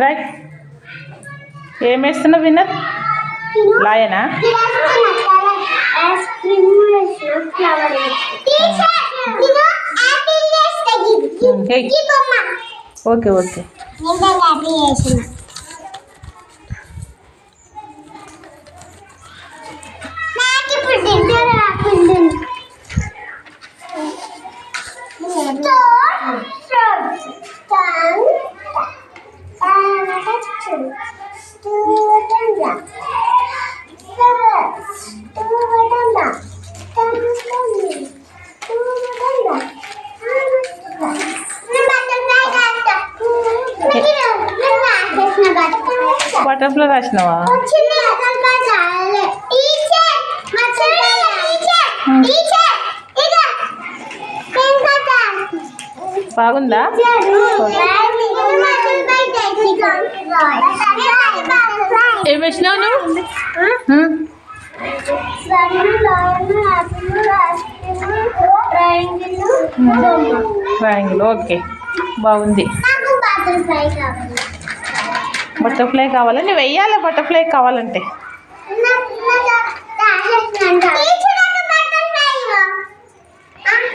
Right. ఏం వేస్తున్నావు winner? లాయనా? Okay okay. బటర్ఫ్లై రాసినావా? బాగుందా? ఏం వేసినావు నువ్వు? ట్రయాంగిల్. ఓకే, బాగుంది. బటర్ఫ్లై కావాలా? నువ్వు వెయ్యాలి బటర్ఫ్లై కావాలంటే.